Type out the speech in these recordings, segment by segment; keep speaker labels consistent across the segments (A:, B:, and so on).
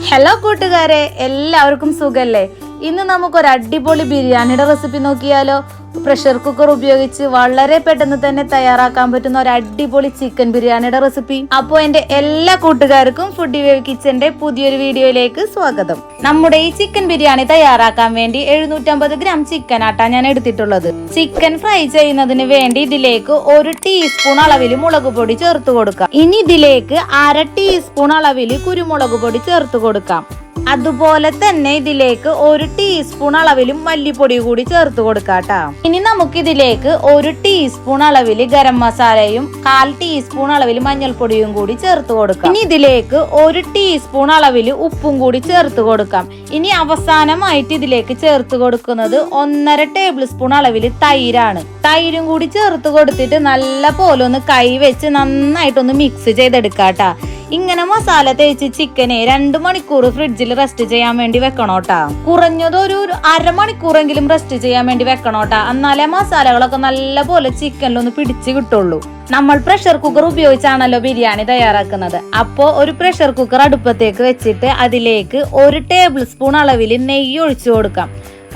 A: Hello കൂട്ടുകാരെ, എല്ലാവർക്കും സുഖല്ലേ? ഇന്ന് നമുക്കൊരു അടിപൊളി ബിരിയാണിയുടെ റെസിപ്പി നോക്കിയാലോ? പ്രഷർ കുക്കർ ഉപയോഗിച്ച് വളരെ പെട്ടെന്ന് തന്നെ തയ്യാറാക്കാൻ പറ്റുന്ന ഒരു അടിപൊളി ചിക്കൻ ബിരിയാണിയുടെ റെസിപ്പി. അപ്പോൾ എന്റെ എല്ലാ കൂട്ടുകാർക്കും ഫുഡി വേവ് കിച്ചന്റെ പുതിയൊരു വീഡിയോയിലേക്ക് സ്വാഗതം. നമ്മുടെ ഈ ചിക്കൻ ബിരിയാണി തയ്യാറാക്കാൻ വേണ്ടി 750 ഗ്രാം ചിക്കൻ ആട്ടാ ഞാൻ എടുത്തിട്ടുള്ളത്. ചിക്കൻ ഫ്രൈ ചെയ്യുന്നതിന് വേണ്ടി ഇതിലേക്ക് 1 ടീസ്പൂൺ അളവിൽ മുളക് പൊടി ചേർത്ത് കൊടുക്കാം. ഇനി ഇതിലേക്ക് 1/2 ടീസ്പൂൺ അളവിൽ കുരുമുളക് പൊടി ചേർത്ത് കൊടുക്കാം. അതുപോലെ തന്നെ ഇതിലേക്ക് 1 ടീസ്പൂൺ അളവിലും മല്ലിപ്പൊടി കൂടി ചേർത്ത് കൊടുക്കാട്ടാ. ഇനി നമുക്ക് ഇതിലേക്ക് 1 ടീസ്പൂൺ അളവിൽ ഗരം മസാലയും 1/4 ടീസ്പൂൺ അളവിൽ മഞ്ഞൾപ്പൊടിയും കൂടി ചേർത്ത് കൊടുക്കാം. ഇനി ഇതിലേക്ക് 1 ടീസ്പൂൺ അളവിൽ ഉപ്പും കൂടി ചേർത്ത് കൊടുക്കാം. ഇനി അവസാനമായിട്ട് ഇതിലേക്ക് ചേർത്ത് കൊടുക്കുന്നത് 1.5 ടേബിൾ സ്പൂൺ അളവിൽ തൈരാണ്. തൈരും കൂടി ചേർത്ത് കൊടുത്തിട്ട് നല്ല പോലെ ഒന്ന് കൈ വെച്ച് നന്നായിട്ടൊന്ന് മിക്സ് ചെയ്തെടുക്കാട്ടാ. ഇങ്ങനെ മസാല തേച്ച് ചിക്കനെ 2 മണിക്കൂർ ഫ്രിഡ്ജിൽ റെസ്റ്റ് ചെയ്യാൻ വേണ്ടി വെക്കണോട്ടാ. കുറഞ്ഞത് ഒരു 1/2 മണിക്കൂറെങ്കിലും റെസ്റ്റ് ചെയ്യാൻ വേണ്ടി വെക്കണോട്ടാ. എന്നാലേ മസാലകളൊക്കെ നല്ല പോലെ ചിക്കനിലൊന്ന് പിടിച്ച് കിട്ടുള്ളൂ. നമ്മൾ പ്രഷർ കുക്കർ ഉപയോഗിച്ചാണല്ലോ ബിരിയാണി തയ്യാറാക്കുന്നത്. അപ്പോൾ ഒരു പ്രഷർ കുക്കർ അടുപ്പത്തേക്ക് വെച്ചിട്ട് അതിലേക്ക് 1 ടേബിൾ സ്പൂൺ അളവിൽ നെയ്യ് ഒഴിച്ചു കൊടുക്കാം.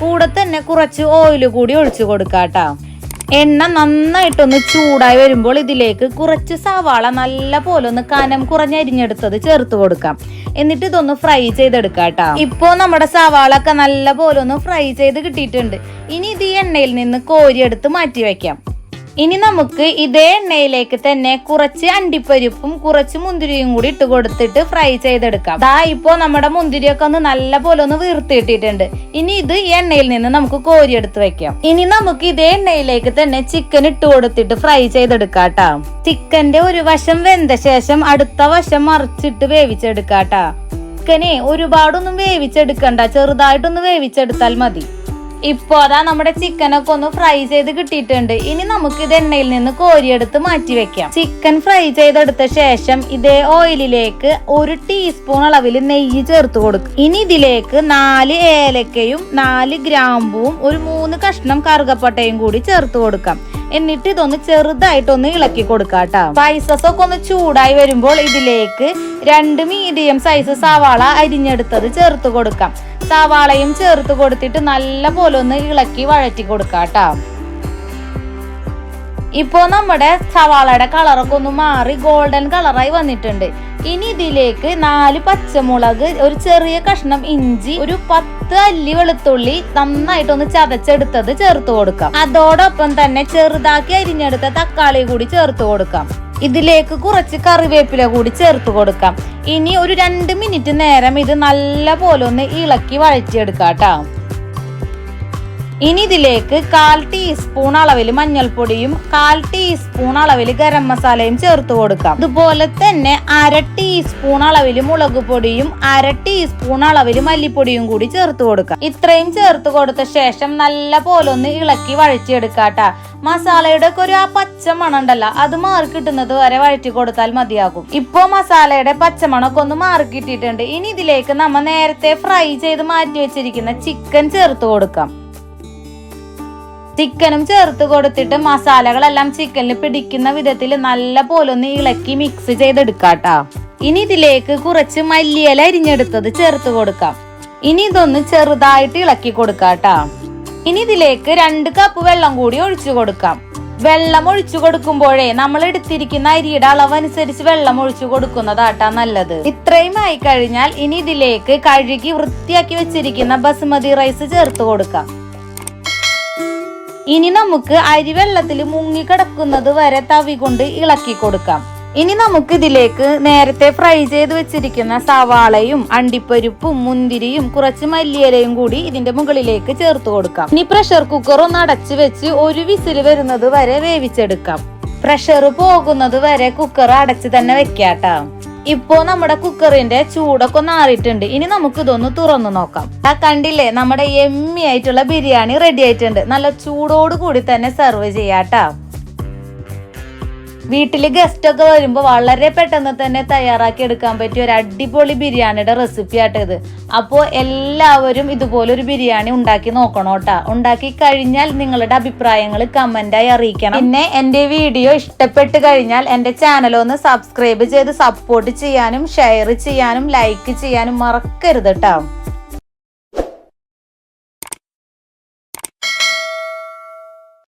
A: കൂടെ തന്നെ കുറച്ച് ഓയിൽ കൂടി ഒഴിച്ചു കൊടുക്കാട്ടാ. എണ്ണ നന്നായിട്ടൊന്ന് ചൂടായി വരുമ്പോൾ ഇതിലേക്ക് കുറച്ച് സവാള നല്ല പോലെ ഒന്ന് കനം കുറഞ്ഞരിഞ്ഞെടുത്തത് ചേർത്ത് കൊടുക്കാം. എന്നിട്ട് ഇതൊന്ന് ഫ്രൈ ചെയ്തെടുക്കാട്ടോ. ഇപ്പോ നമ്മുടെ സവാള ഒക്കെ നല്ല പോലെ ഒന്ന് ഫ്രൈ ചെയ്ത് കിട്ടിയിട്ടുണ്ട്. ഇനി ഇത് ഈ എണ്ണയിൽ നിന്ന് കോരിയെടുത്ത് മാറ്റി വെക്കാം. ഇനി നമുക്ക് ഇതേ എണ്ണയിലേക്ക് തന്നെ കുറച്ച് അണ്ടിപ്പരിപ്പും കുറച്ച് മുന്തിരിയും കൂടി ഇട്ട് കൊടുത്തിട്ട് ഫ്രൈ ചെയ്തെടുക്കാം. ദാ ഇപ്പോ നമ്മുടെ മുന്തിരിയൊക്കെ ഒന്ന് നല്ല പോലെ ഒന്ന് വീർത്തിയിട്ടിട്ടുണ്ട്. ഇനി ഇത് ഈ എണ്ണയിൽ നിന്ന് നമുക്ക് കോരിയെടുത്ത് വെക്കാം. ഇനി നമുക്ക് ഇതേ എണ്ണയിലേക്ക് തന്നെ ചിക്കൻ ഇട്ട് കൊടുത്തിട്ട് ഫ്രൈ ചെയ്തെടുക്കാട്ടാ. ചിക്കന്റെ ഒരു വശം വെന്ത ശേഷം അടുത്ത വശം മറിച്ചിട്ട് വേവിച്ചെടുക്കാട്ടാ. ചിക്കനെ ഒരുപാടൊന്നും വേവിച്ചെടുക്കണ്ട, ചെറുതായിട്ടൊന്ന് വേവിച്ചെടുത്താൽ മതി. ഇപ്പൊ അതാ നമ്മുടെ ചിക്കനൊക്കെ ഒന്ന് ഫ്രൈ ചെയ്ത് കിട്ടിയിട്ടുണ്ട്. ഇനി നമുക്ക് ഇത് എണ്ണയിൽ നിന്ന് കോരിയെടുത്ത് മാറ്റി വെക്കാം. ചിക്കൻ ഫ്രൈ ചെയ്തെടുത്ത ശേഷം ഇതേ ഓയിലിലേക്ക് 1 ടീസ്പൂൺ അളവിൽ നെയ്യ് ചേർത്ത് കൊടുക്കും. ഇനി ഇതിലേക്ക് 4 ഏലക്കയും 4 ഗ്രാമ്പുവും 3 കഷ്ണം കറുകപ്പട്ടയും കൂടി ചേർത്ത് കൊടുക്കാം. എന്നിട്ട് ഇതൊന്ന് ചെറുതായിട്ടൊന്ന് ഇളക്കി കൊടുക്കാട്ടോ. സ്പൈസസ് ഒക്കെ ഒന്ന് ചൂടായി വരുമ്പോൾ ഇതിലേക്ക് 2 മീഡിയം സൈസ് സവാള അരിഞ്ഞെടുത്തത് ചേർത്ത് കൊടുക്കാം. സവാളയും ചേർത്ത് കൊടുത്തിട്ട് നല്ല പോലെ ഒന്ന് ഇളക്കി വഴറ്റി കൊടുക്കാട്ടോ. ഇപ്പോ നമ്മുടെ സവാളയുടെ കളറൊക്കെ ഒന്ന് മാറി ഗോൾഡൻ കളറായി വന്നിട്ടുണ്ട്. ഇനി ഇതിലേക്ക് 4 പച്ചമുളക്, ഒരു ചെറിയ കഷ്ണം ഇഞ്ചി, ഒരു 10 അല്ലി വെളുത്തുള്ളി നന്നായിട്ടൊന്ന് ചതച്ചെടുത്തത് ചേർത്ത് കൊടുക്കാം. അതോടൊപ്പം തന്നെ ചെറുതാക്കി അരിഞ്ഞെടുത്ത തക്കാളി കൂടി ചേർത്ത് കൊടുക്കാം. ഇതിലേക്ക് കുറച്ച് കറിവേപ്പില കൂടി ചേർത്ത് കൊടുക്കാം. ഇനി ഒരു 2 മിനിറ്റ് നേരം ഇത് നല്ല പോലെ ഒന്ന് ഇളക്കി വഴറ്റിയെടുക്കാട്ടോ. ഇനി ഇതിലേക്ക് 1/4 ടീസ്പൂൺ അളവിൽ മഞ്ഞൾപ്പൊടിയും 1/4 ടീസ്പൂൺ അളവിൽ ഗരം മസാലയും ചേർത്ത് കൊടുക്കാം. അതുപോലെ തന്നെ 1/2 ടീസ്പൂൺ അളവിൽ മുളക് പൊടിയും 1/2 ടീസ്പൂൺ അളവിൽ മല്ലിപ്പൊടിയും കൂടി ചേർത്ത് കൊടുക്കാം. ഇത്രയും ചേർത്ത് കൊടുത്ത ശേഷം നല്ല പോലെ ഒന്ന് ഇളക്കി വഴറ്റിയെടുക്കാട്ടാ. മസാലയുടെ ഒക്കെ ഒരു പച്ചമണം ഉണ്ടല്ലോ, അത് മാറിക്കിട്ടുന്നത് വരെ വഴറ്റി കൊടുത്താൽ മതിയാകും. ഇപ്പോ മസാലയുടെ പച്ചമണൊക്കെ ഒന്ന് മാറിക്കിട്ടിട്ടുണ്ട്. ഇനി ഇതിലേക്ക് നമ്മ നേരത്തെ ഫ്രൈ ചെയ്ത് മാറ്റി വെച്ചിരിക്കുന്ന ചിക്കൻ ചേർത്ത് കൊടുക്കാം. ചിക്കനും ചേർത്ത് കൊടുത്തിട്ട് മസാലകളെല്ലാം ചിക്കനിൽ പിടിക്കുന്ന വിധത്തിൽ നല്ല പോലെ ഒന്ന് ഇളക്കി മിക്സ് ചെയ്തെടുക്കാട്ടാ. ഇനി ഇതിലേക്ക് കുറച്ച് മല്ലിയില അരിഞ്ഞെടുത്തത് ചേർത്ത് കൊടുക്കാം. ഇനി ഇതൊന്ന് ചെറുതായിട്ട് ഇളക്കി കൊടുക്കാട്ടാ. ഇനി ഇതിലേക്ക് 2 കപ്പ് വെള്ളം കൂടി ഒഴിച്ചു കൊടുക്കാം. വെള്ളം ഒഴിച്ചു കൊടുക്കുമ്പോഴേ നമ്മൾ എടുത്തിരിക്കുന്ന അരിയുടെ അളവനുസരിച്ച് വെള്ളം ഒഴിച്ചു കൊടുക്കുന്നതാട്ടാ നല്ലത്. ഇത്രയും ആയി കഴിഞ്ഞാൽ ഇനി ഇതിലേക്ക് കഴുകി വൃത്തിയാക്കി വെച്ചിരിക്കുന്ന ബസുമതി റൈസ് ചേർത്ത് കൊടുക്കാം. ഇനി നമുക്ക് അരി വെള്ളത്തിൽ മുങ്ങിക്കിടക്കുന്നത് വരെ തവി കൊണ്ട് ഇളക്കി കൊടുക്കാം. ഇനി നമുക്ക് ഇതിലേക്ക് നേരത്തെ ഫ്രൈ ചെയ്ത് വെച്ചിരിക്കുന്ന സവാളയും അണ്ടിപ്പരിപ്പും മുന്തിരിയും കുറച്ച് മല്ലിയിലയും കൂടി ഇതിന്റെ മുകളിലേക്ക് ചേർത്ത് കൊടുക്കാം. ഇനി പ്രഷർ കുക്കർ ഒന്ന് അടച്ചു വെച്ച് 1 വിസിൽ വരുന്നത് വരെ വേവിച്ചെടുക്കാം. പ്രഷർ പോകുന്നത് വരെ കുക്കർ അടച്ച് തന്നെ വെക്കാട്ടാ. ഇപ്പോ നമ്മുടെ കുക്കറിന്റെ ചൂടൊക്കെ നാറിയിട്ടുണ്ട്. ഇനി നമുക്ക് ഇതൊന്ന് തുറന്നു നോക്കാം. കണ്ടില്ലേ, നമ്മുടെ യമ്മി ആയിട്ടുള്ള ബിരിയാണി റെഡി ആയിട്ടുണ്ട്. നല്ല ചൂടോട് കൂടി തന്നെ സെർവ് ചെയ്യാട്ടാ. വീട്ടിൽ ഗസ്റ്റ് ഒക്കെ വരുമ്പോൾ വളരെ പെട്ടെന്ന് തന്നെ തയ്യാറാക്കി എടുക്കാൻ പറ്റിയ ഒരു അടിപൊളി ബിരിയാണിയുടെ റെസിപ്പി ആട്ടോ ഇത്. അപ്പോൾ എല്ലാവരും ഇതുപോലൊരു ബിരിയാണി ഉണ്ടാക്കി നോക്കണം കേട്ടോ. ഉണ്ടാക്കി കഴിഞ്ഞാൽ നിങ്ങളുടെ അഭിപ്രായങ്ങൾ കമന്റായി അറിയിക്കണം. പിന്നെ എൻ്റെ വീഡിയോ ഇഷ്ടപ്പെട്ട് കഴിഞ്ഞാൽ എൻ്റെ ചാനൽ ഒന്ന് സബ്സ്ക്രൈബ് ചെയ്ത് സപ്പോർട്ട് ചെയ്യാനും ഷെയർ ചെയ്യാനും ലൈക്ക് ചെയ്യാനും മറക്കരുത് കേട്ടോ.